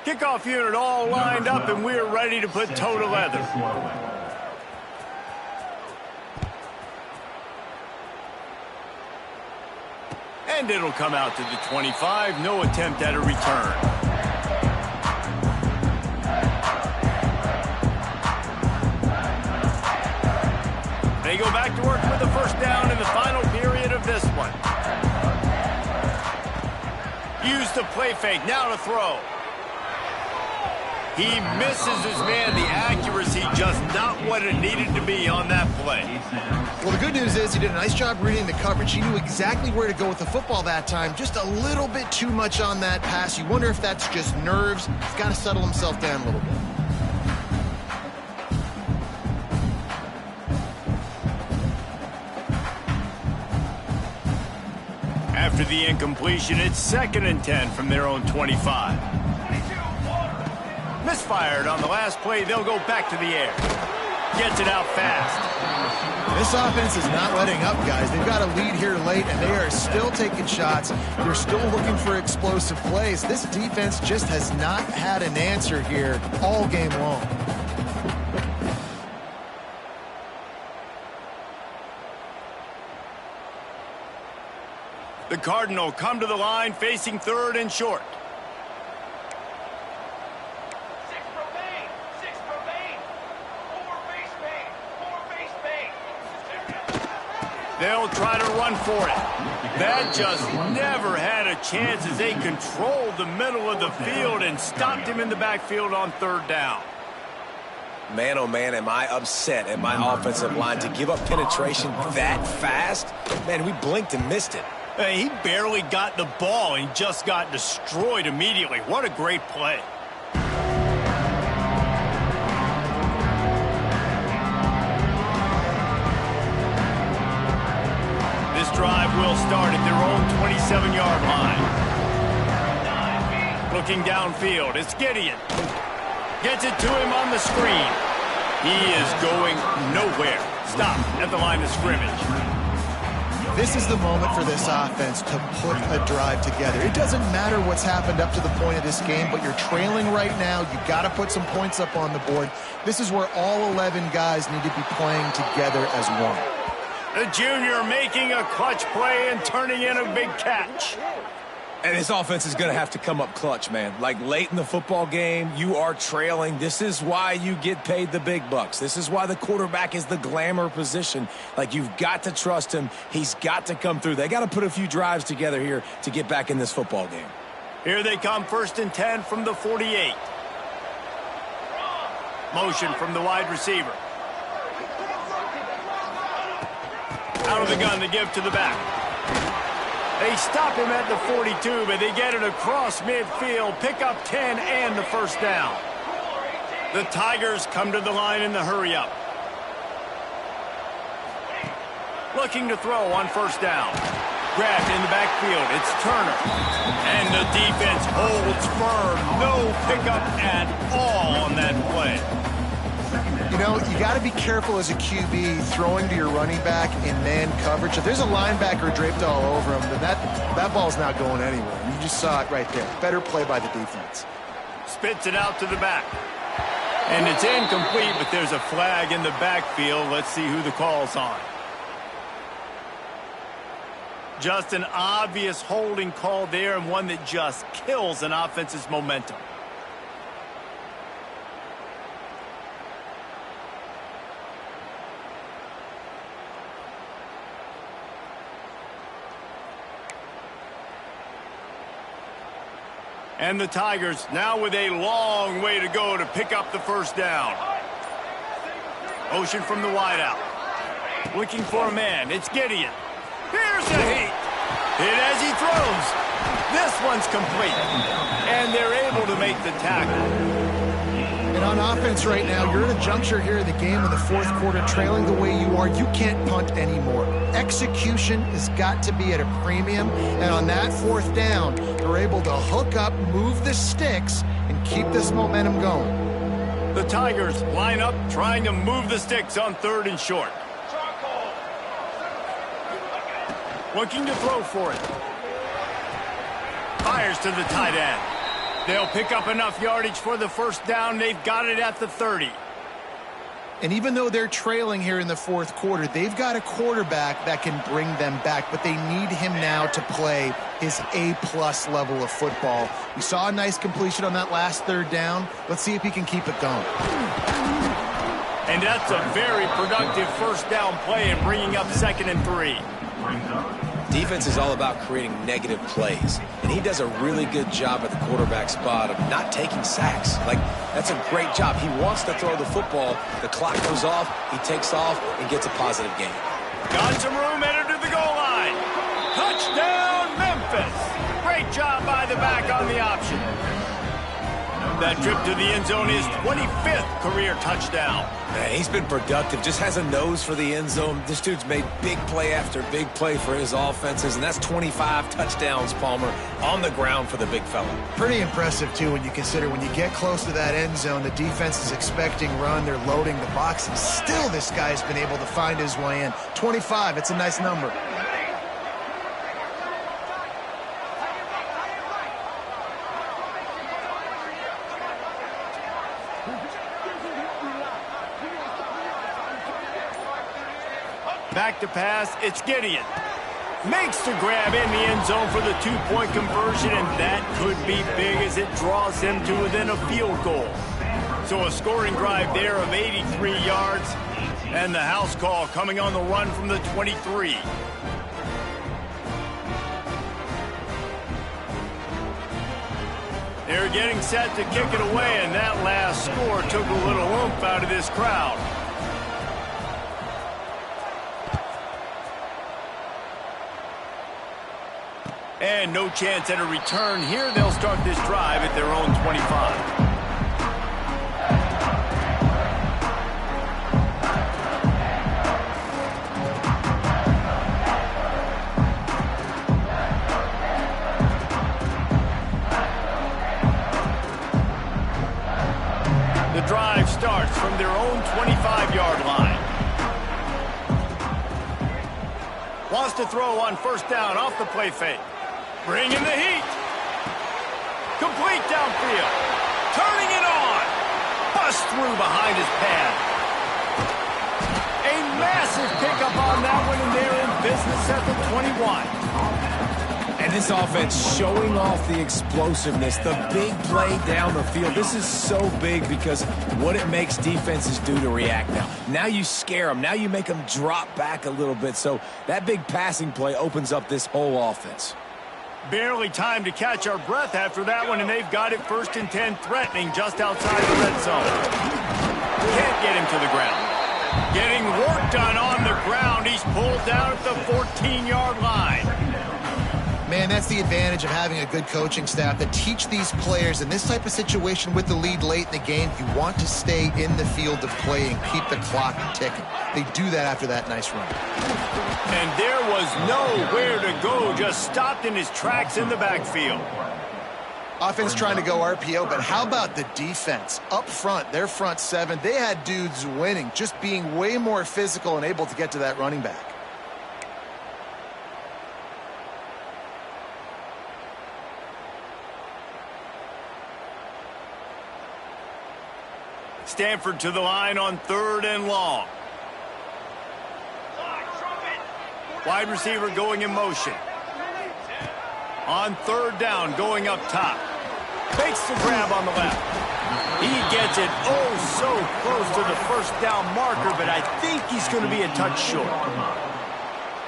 Kickoff unit all lined up, and we're ready to put toe to leather. And it'll come out to the 25. No attempt at a return. They go back to work with the first down in the final period of this one. Use the play fake. Now to throw. He misses his man. The accuracy accuracy just not what it needed to be on that play. Well, the good news is he did a nice job reading the coverage. He knew exactly where to go with the football that time. Just a little bit too much on that pass. You wonder if that's just nerves. He's got to settle himself down a little bit. After the incompletion, it's 2nd and 10 from their own 25. Misfired on the last play. They'll go back to the air. Gets it out fast. This offense is not letting up, guys. They've got a lead here late, and they are still taking shots. They're still looking for explosive plays. This defense just has not had an answer here all game long. The Cardinal come to the line facing 3rd and short. They'll try to run for it. That just never had a chance as they controlled the middle of the field and stopped him in the backfield on 3rd down. Man, oh man, am I upset at my offensive line to give up penetration that fast? Man, we blinked and missed it. He barely got the ball and just got destroyed immediately. What a great play. This drive will start at their own 27-yard line. Looking downfield, it's Gideon. Gets it to him on the screen. He is going nowhere. Stop at the line of scrimmage. This is the moment for this offense to put a drive together. It doesn't matter what's happened up to the point of this game, but you're trailing right now. You got to put some points up on the board. This is where all 11 guys need to be playing together as one. The junior making a clutch play and turning in a big catch. And this offense is going to have to come up clutch, man. Like late in the football game, you are trailing. This is why you get paid the big bucks. This is why the quarterback is the glamour position. Like, you've got to trust him. He's got to come through. They got to put a few drives together here to get back in this football game. Here they come, 1st and 10 from the 48. Motion from the wide receiver. Out of the gun to give to the back. They stop him at the 42, but they get it across midfield, pick up 10 and the 1st down. The Tigers come to the line in the hurry-up. Looking to throw on 1st down. Grabbed in the backfield, it's Turner. And the defense holds firm. No pickup at all on that play. You know, you got to be careful as a QB throwing to your running back in man coverage. If there's a linebacker draped all over him, then that ball's not going anywhere. You just saw it right there. Better play by the defense. Spits it out to the back. And it's incomplete, but there's a flag in the backfield. Let's see who the call's on. Just an obvious holding call there, and one that just kills an offense's momentum. And the Tigers now with a long way to go to pick up the 1st down. Motion from the wideout. Looking for a man. It's Gideon. Here's a hit. Hit as he throws. This one's complete. And they're able to make the tackle. And on offense right now, you're at a juncture here in the game in the 4th quarter, trailing the way you are. You can't punt anymore. Execution has got to be at a premium. And on that 4th down, they're able to hook up, move the sticks, and keep this momentum going. The Tigers line up, trying to move the sticks on 3rd and short. Looking to throw for it. Fires to the tight end. They'll pick up enough yardage for the 1st down. They've got it at the 30. And even though they're trailing here in the 4th quarter, they've got a quarterback that can bring them back, but they need him now to play his A-plus level of football. We saw a nice completion on that last 3rd down. Let's see if he can keep it going. And that's a very productive 1st down play and bringing up 2nd and 3. Defense is all about creating negative plays, and he does a really good job at the quarterback spot of not taking sacks. Like, that's a great job. He wants to throw the football. The clock goes off, he takes off, and gets a positive gain. Got some room, headed to the goal line. Touchdown, Memphis. Great job by the back on the option. That trip to the end zone is 25th career touchdown. Man, he's been productive, just has a nose for the end zone. This dude's made big play after big play for his offenses, and that's 25 touchdowns, Palmer, on the ground for the big fella. Pretty impressive, too, when you consider when you get close to that end zone, the defense is expecting run, they're loading the box, and still this guy's been able to find his way in. 25, it's a nice number. Back to pass, it's Gideon. Makes the grab in the end zone for the two-point conversion, and that could be big as it draws him to within a field goal. So a scoring drive there of 83 yards, and the house call coming on the run from the 23. They're getting set to kick it away, and that last score took a little oomph out of this crowd. And no chance at a return here. They'll start this drive at their own 25. The drive starts from their own 25-yard line. Wants to throw on first down off the play fake. Bringing the heat. Complete downfield. Turning it on. Bust through behind his pad. A massive pickup on that one, and they're in business at the 21. And this offense showing off the explosiveness, the big play down the field. This is so big because what it makes defenses do to react now. Now you scare them. Now you make them drop back a little bit. So that big passing play opens up this whole offense. Barely time to catch our breath after that one, and they've got it 1st and 10, threatening just outside the red zone. Can't get him to the ground. Getting work done on the ground. He's pulled down at the 14-yard line. Man, that's the advantage of having a good coaching staff that teach these players in this type of situation with the lead late in the game. You want to stay in the field of play and keep the clock ticking. They do that after that nice run. And there was nowhere to go, just stopped in his tracks in the backfield. Offense trying to go RPO, but how about the defense? Up front, their front seven, they had dudes winning, just being way more physical and able to get to that running back. Stanford to the line on 3rd and long. Wide receiver going in motion. On 3rd down, going up top. Makes the grab on the left. He gets it so close to the first down marker, but I think he's going to be a touch short.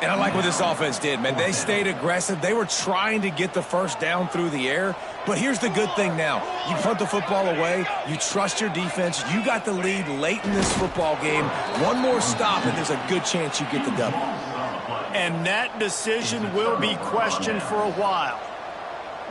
And I like what this offense did, man. They stayed aggressive. They were trying to get the first down through the air. But here's the good thing now. You punt the football away. You trust your defense. You got the lead late in this football game. One more stop, and there's a good chance you get the W. And that decision will be questioned for a while.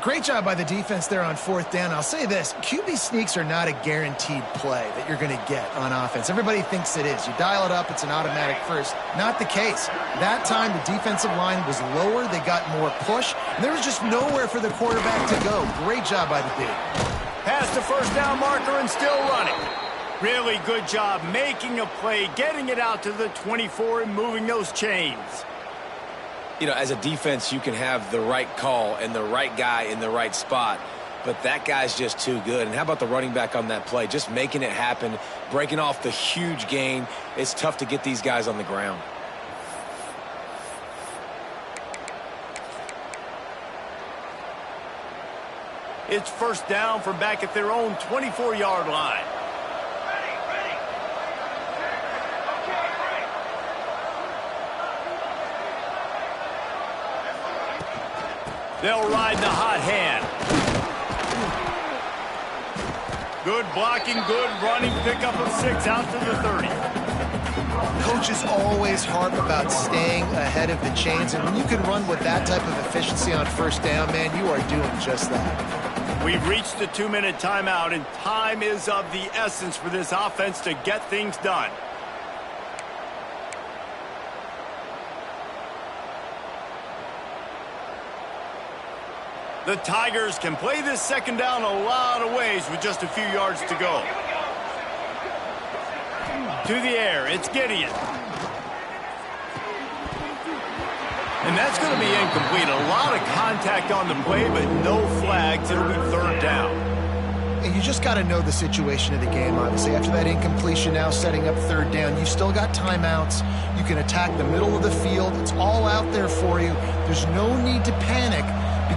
Great job by the defense there on 4th down. I'll say this, QB sneaks are not a guaranteed play that you're going to get on offense. Everybody thinks it is. You dial it up, it's an automatic first. Not the case. That time, the defensive line was lower. They got more push, and there was just nowhere for the quarterback to go. Great job by the D. Past the first down marker and still running. Really good job making a play, getting it out to the 24 and moving those chains. You know, as a defense, you can have the right call and the right guy in the right spot, but that guy's just too good. And how about the running back on that play? Just making it happen, breaking off the huge gain. It's tough to get these guys on the ground. It's first down from back at their own 24-yard line. They'll ride the hot hand. Good blocking, good running, pickup of 6 out to the 30. Coaches always harp about staying ahead of the chains, and when you can run with that type of efficiency on first down, man, you are doing just that. We've reached the 2-minute timeout, and time is of the essence for this offense to get things done. The Tigers can play this second down a lot of ways with just a few yards to go. To the air, it's Gideon. And that's going to be incomplete. A lot of contact on the play, but no flags. It'll be third down. And you just got to know the situation of the game, obviously. After that incompletion, now setting up third down, you've still got timeouts. You can attack the middle of the field. It's all out there for you. There's no need to panic.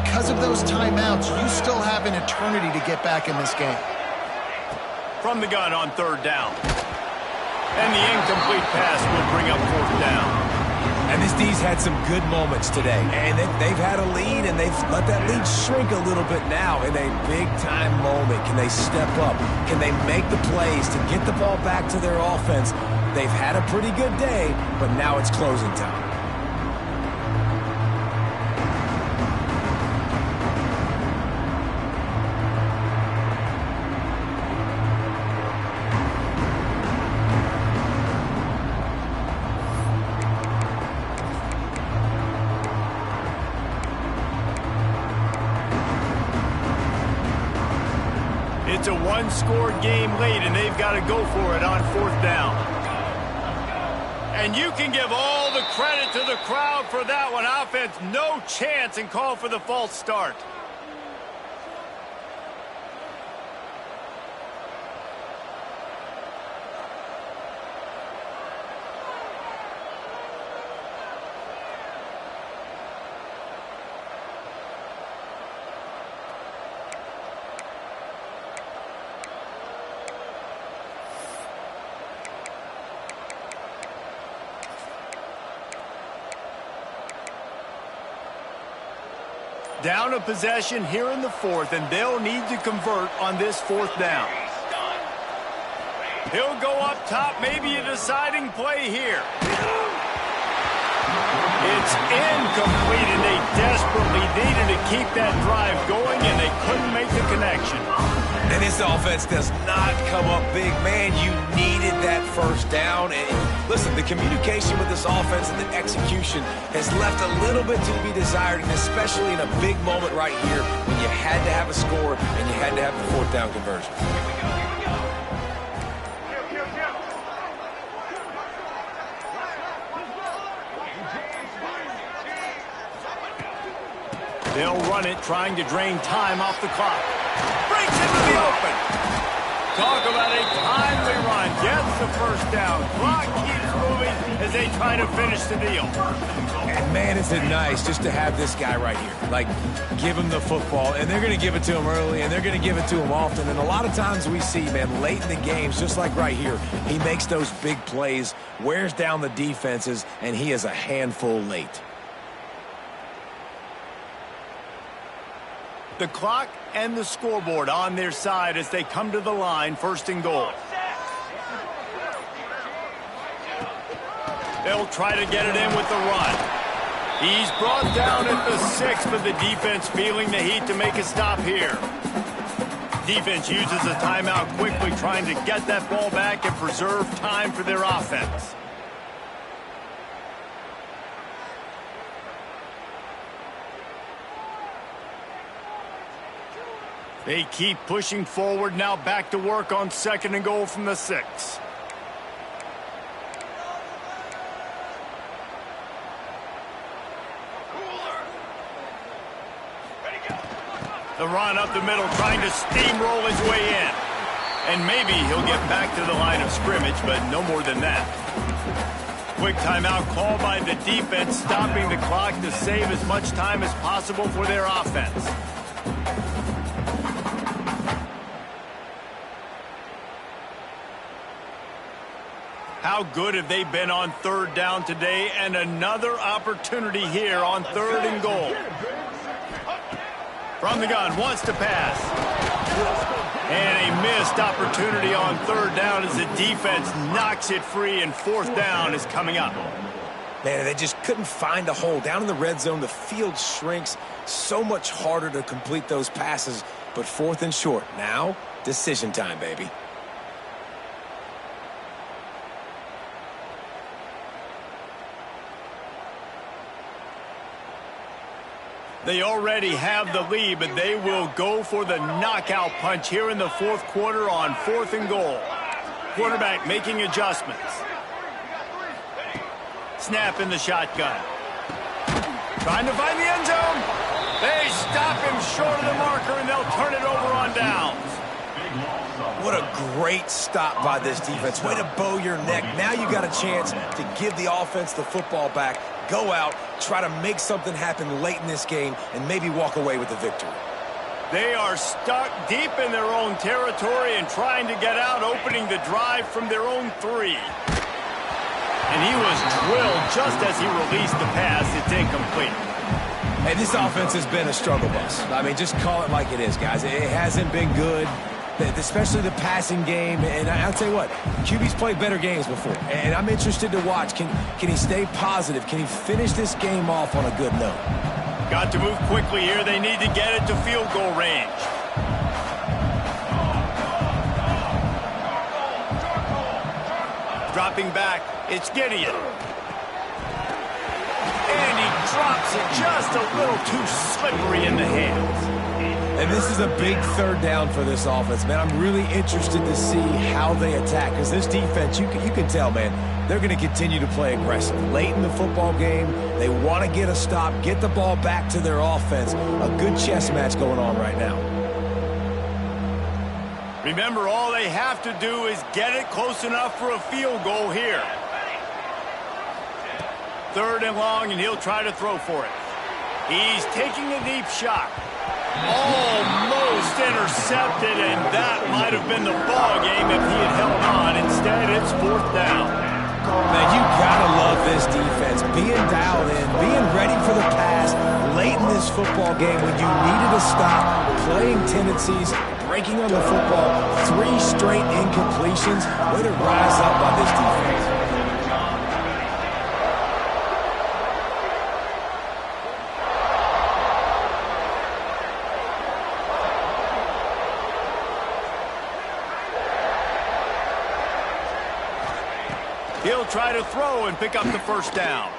Because of those timeouts, you still have an eternity to get back in this game. From the gun on third down. And the incomplete pass will bring up fourth down. And this D's had some good moments today. And they've had a lead, and they've let that lead shrink a little bit now in a big-time moment. Can they step up? Can they make the plays to get the ball back to their offense? They've had a pretty good day, but now it's closing time. It's a one-score game late, and they've got to go for it on fourth down. And you can give all the credit to the crowd for that one. Offense, no chance, and call for the false start. Down a possession here in the fourth, and they'll need to convert on this fourth down. He'll go up top, maybe a deciding play here. It's incomplete, and they desperately needed to keep that drive going, and they couldn't make the connection. And this offense does not come up big. Man, you needed that first down. And listen, the communication with this offense and the execution has left a little bit to be desired, and especially in a big moment right here when you had to have a score and you had to have the fourth down conversion. They'll run it, trying to drain time off the clock. Breaks into the open. Talk about a timely run. Gets the first down. Clock keeps moving as they try to finish the deal. And man, is it nice just to have this guy right here. Like, give him the football, and they're going to give it to him early, and they're going to give it to him often. And a lot of times we see, man, late in the games, just like right here, he makes those big plays, wears down the defenses, and he is a handful late. The clock and the scoreboard on their side as they come to the line, first and goal. They'll try to get it in with the run. He's brought down at the 6, but the defense feeling the heat to make a stop here. Defense uses a timeout quickly, trying to get that ball back and preserve time for their offense. They keep pushing forward, now back to work on second and goal from the 6. The run up the middle, trying to steamroll his way in. And maybe he'll get back to the line of scrimmage, but no more than that. Quick timeout called by the defense, stopping the clock to save as much time as possible for their offense. How good have they been on third down today, and another opportunity here on third and goal. From the gun, wants to pass. And a missed opportunity on third down as the defense knocks it free, and fourth down is coming up. Man, they just couldn't find a hole. Down in the red zone, the field shrinks. So much harder to complete those passes, but fourth and short. Now, decision time, baby. They already have the lead, but they will go for the knockout punch here in the fourth quarter on fourth and goal. Quarterback making adjustments. Snap in the shotgun. Trying to find the end zone. They stop him short of the marker, and they'll turn it over on downs. What a great stop by this defense. Way to bow your neck. Now you got a chance to give the offense the football back. Go out, try to make something happen late in this game, and maybe walk away with the victory. They are stuck deep in their own territory and trying to get out, opening the drive from their own 3. And he was drilled just as he released the pass. It's incomplete. Hey, this offense has been a struggle bus. I mean, just call it like it is, guys. It hasn't been good, especially the passing game. And I'll tell you what, QB's played better games before. And I'm interested to watch. Can he stay positive? Can he finish this game off on a good note? Got to move quickly here. They need to get it to field goal range. Dropping back, it's Gideon. And he drops it just a little too slippery in the hands. And this is a big third down for this offense, man. I'm really interested to see how they attack, because this defense, you can tell, man, they're going to continue to play aggressive. Late in the football game, they want to get a stop, get the ball back to their offense. A good chess match going on right now. Remember, all they have to do is get it close enough for a field goal here. Third and long, and he'll try to throw for it. He's taking a deep shot. Almost intercepted, and that might have been the ball game if he had held on. Instead, it's fourth down. Man, you gotta love this defense. Being dialed in, being ready for the pass late in this football game when you needed a stop, playing tendencies, breaking on the football, 3 straight incompletions. Way to rise up by this defense. He'll try to throw and pick up the first down.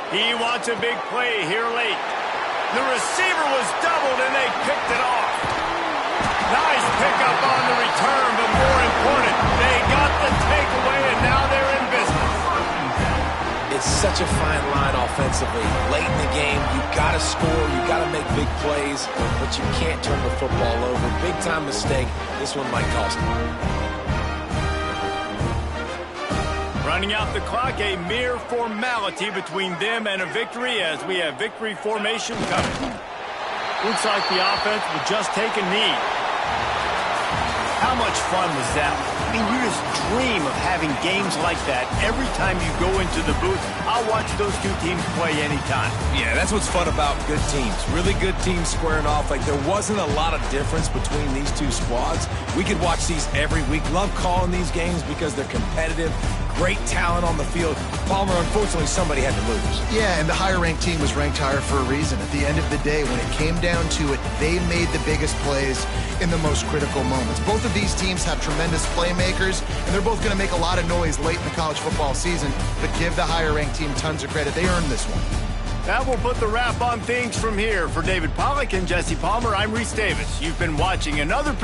He wants a big play here late. The receiver was doubled, and they picked it off. Nice pickup on the return, but more important, they got the takeaway, and now they're in business. It's such a fine line offensively. Late in the game, you got to score, you got to make big plays, but you can't turn the football over. Big-time mistake. This one might cost them. Running out the clock, a mere formality between them and a victory as we have victory formation coming. Looks like the offense will just take a knee. How much fun was that? I mean, you just dream of having games like that every time you go into the booth. I'll watch those two teams play anytime. Yeah, that's what's fun about good teams. Really good teams squaring off. Like, there wasn't a lot of difference between these two squads. We could watch these every week. Love calling these games because they're competitive. Great talent on the field. Palmer, unfortunately, somebody had to lose. Yeah, and the higher-ranked team was ranked higher for a reason. At the end of the day, when it came down to it, they made the biggest plays in the most critical moments. Both of these teams have tremendous playmakers, and they're both going to make a lot of noise late in the college football season, but give the higher-ranked team tons of credit. They earned this one. That will put the wrap on things from here. For David Pollack and Jesse Palmer, I'm Reese Davis. You've been watching another